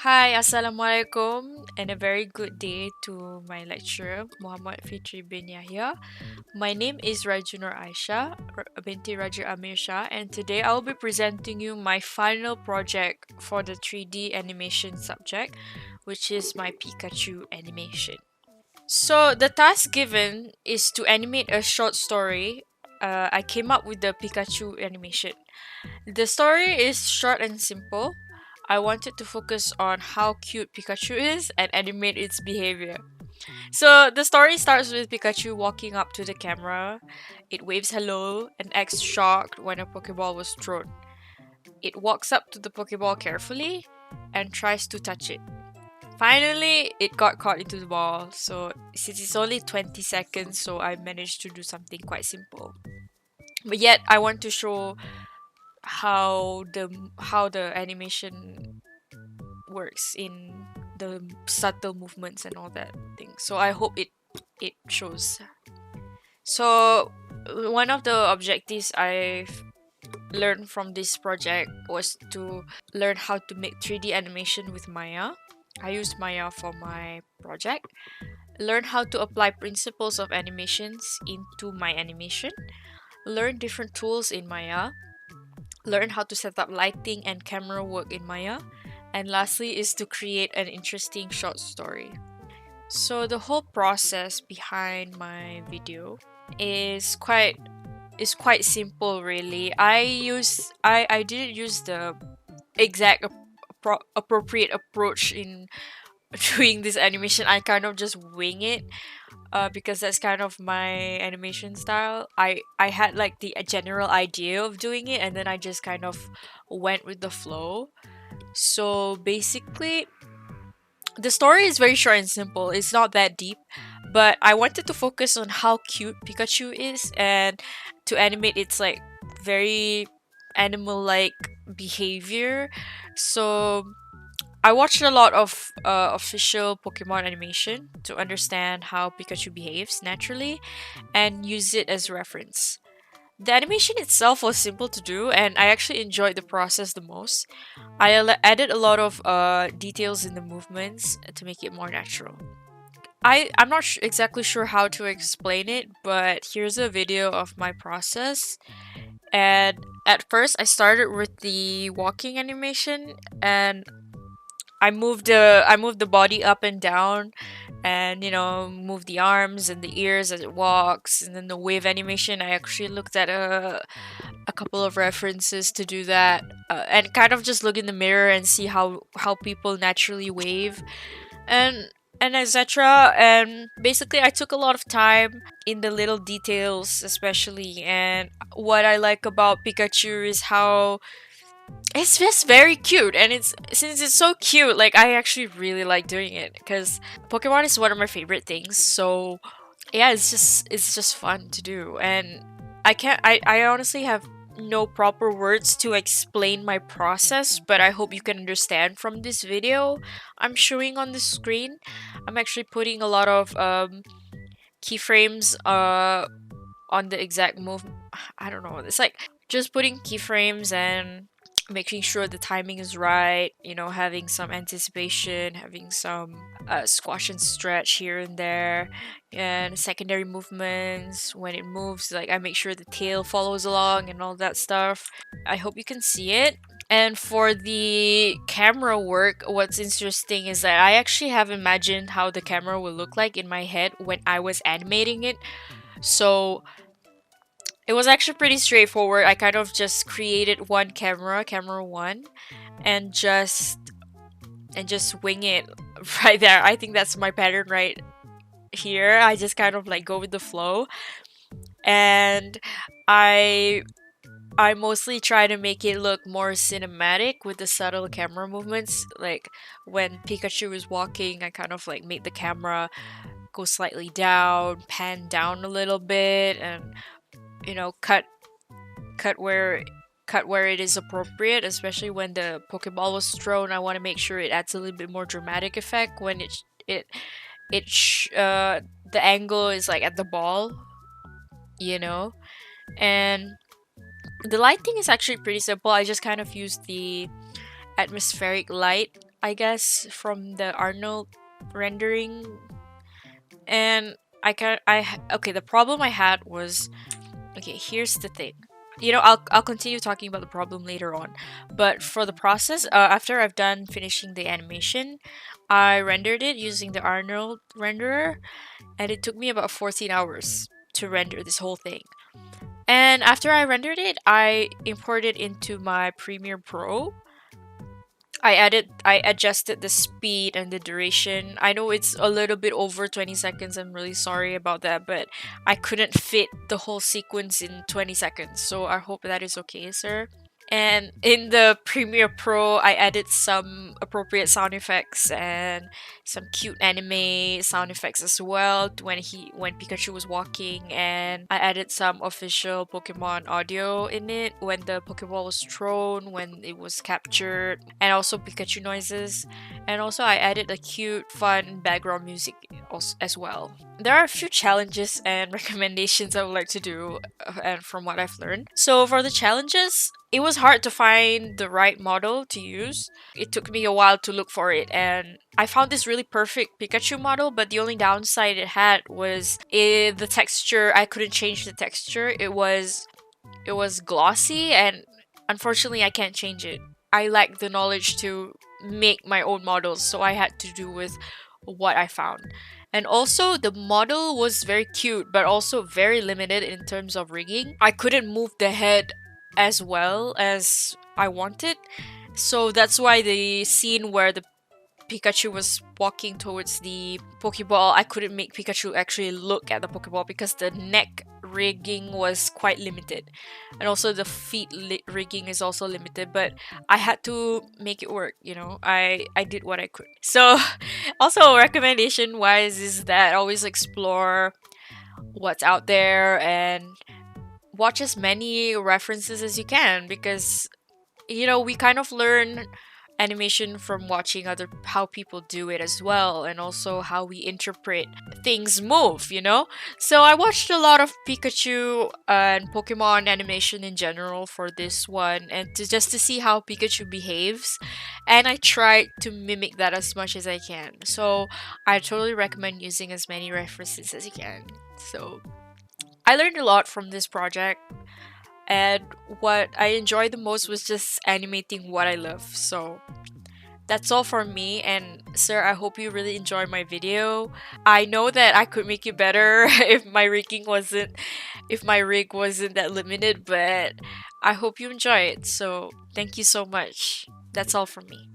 Hi, Assalamualaikum, and a very good day to my lecturer, Muhammad Fitri bin Yahya. My name is Rajunur Aisyah, binti Raja Amir Shah, and today I will be presenting you my final project for the 3D animation subject, which is my Pikachu animation. So, the task given is to animate a short story. I came up with the Pikachu animation. The story is short and simple. I wanted to focus on how cute Pikachu is and animate its behavior. So the story starts with Pikachu walking up to the camera. It waves hello and acts shocked when a Pokeball was thrown. It walks up to the Pokeball carefully and tries to touch it. Finally, it got caught into the ball. So since it's only 20 seconds, so I managed to do something quite simple. But yet I want to show how the animation works in the subtle movements and all that thing. So I hope it shows. So one of the objectives I've learned from this project was to learn how to make 3D animation with Maya. I used Maya for my project. Learn how to apply principles of animations into my animation. Learn different tools in Maya. Learn how to set up lighting and camera work in Maya. And lastly is to create an interesting short story. So the whole process behind my video is quite simple really. I didn't use the exact appropriate approach in doing this animation. I kind of just wing it because that's kind of my animation style. I had like the a general idea of doing it and then I just kind of went with the flow. So basically, the story is very short and simple. It's not that deep, but I wanted to focus on how cute Pikachu is and to animate its like very animal-like behavior. So I watched a lot of official Pokemon animation to understand how Pikachu behaves naturally and use it as reference. The animation itself was simple to do, and I actually enjoyed the process the most. Added a lot of details in the movements to make it more natural. I'm not exactly sure how to explain it, but here's a video of my process. And at first, I started with the walking animation, and I moved the body up and down, and move the arms and the ears as it walks, and then the wave animation. I actually looked at a couple of references to do that, and kind of just look in the mirror and see how people naturally wave, and etc. And basically, I took a lot of time in the little details, especially. And what I like about Pikachu is how it's just very cute, and it's since it's so cute, like I actually really like doing it because Pokemon is one of my favorite things. So yeah, it's just fun to do, and I honestly have no proper words to explain my process, but I hope you can understand from this video I'm showing on the screen. I'm actually putting a lot of keyframes on the exact move. I don't know. It's like just putting keyframes and making sure the timing is right, having some anticipation, having some squash and stretch here and there, and secondary movements when it moves. Like, I make sure the tail follows along and all that stuff. I hope you can see it. And for the camera work, what's interesting is that I actually have imagined how the camera will look like in my head when I was animating it. So it was actually pretty straightforward. I kind of just created one camera one, and just wing it right there. I think that's my pattern right here. I just kind of like go with the flow, and I I mostly try to make it look more cinematic with the subtle camera movements. Like when Pikachu is walking, I kind of like made the camera go slightly down, pan down a little bit, and cut cut where cut where it is appropriate, especially when the Pokeball was thrown. I want to make sure it adds a little bit more dramatic effect when the angle is like at the ball, you know. And the lighting is actually pretty simple. I just kind of used the atmospheric light. I guess, from the Arnold rendering. And okay, the problem I had was, okay, here's the thing. I'll continue talking about the problem later on. But for the process, after I've done finishing the animation, I rendered it using the Arnold renderer, and it took me about 14 hours to render this whole thing. And after I rendered it, I imported into my Premiere Pro. I adjusted the speed and the duration. I know it's a little bit over 20 seconds. I'm really sorry about that, but I couldn't fit the whole sequence in 20 seconds. So I hope that is okay, sir. And in the Premiere Pro, I added some appropriate sound effects and some cute anime sound effects as well when Pikachu was walking, and I added some official Pokemon audio in it when the Pokeball was thrown, when it was captured, and also Pikachu noises. And also I added a cute, fun background music as well. There are a few challenges and recommendations I would like to do, and from what I've learned. So for the challenges, it was hard to find the right model to use. It took me a while to look for it, and I found this really perfect Pikachu model, but the only downside it had was the texture. I couldn't change the texture. It was glossy, and unfortunately I can't change it. I lack the knowledge to make my own models, so I had to do with what I found. And also, the model was very cute, but also very limited in terms of rigging. I couldn't move the head as well as I wanted. So that's why the scene where the Pikachu was walking towards the Pokeball, I couldn't make Pikachu actually look at the Pokeball because the neck rigging was quite limited. And also the feet rigging is also limited, but I had to make it work, I did what I could. So also recommendation wise is that always explore what's out there and watch as many references as you can, because we kind of learn animation from watching other how people do it as well, and also how we interpret things move. So I watched a lot of Pikachu and Pokemon animation in general for this one, and just to see how Pikachu behaves, and I tried to mimic that as much as I can. So I totally recommend using as many references as you can. So I learned a lot from this project, and what I enjoyed the most was just animating what I love. So that's all for me. And sir, I hope you really enjoyed my video. I know that I could make it better if my rig wasn't that limited, but I hope you enjoy it. So thank you so much. That's all from me.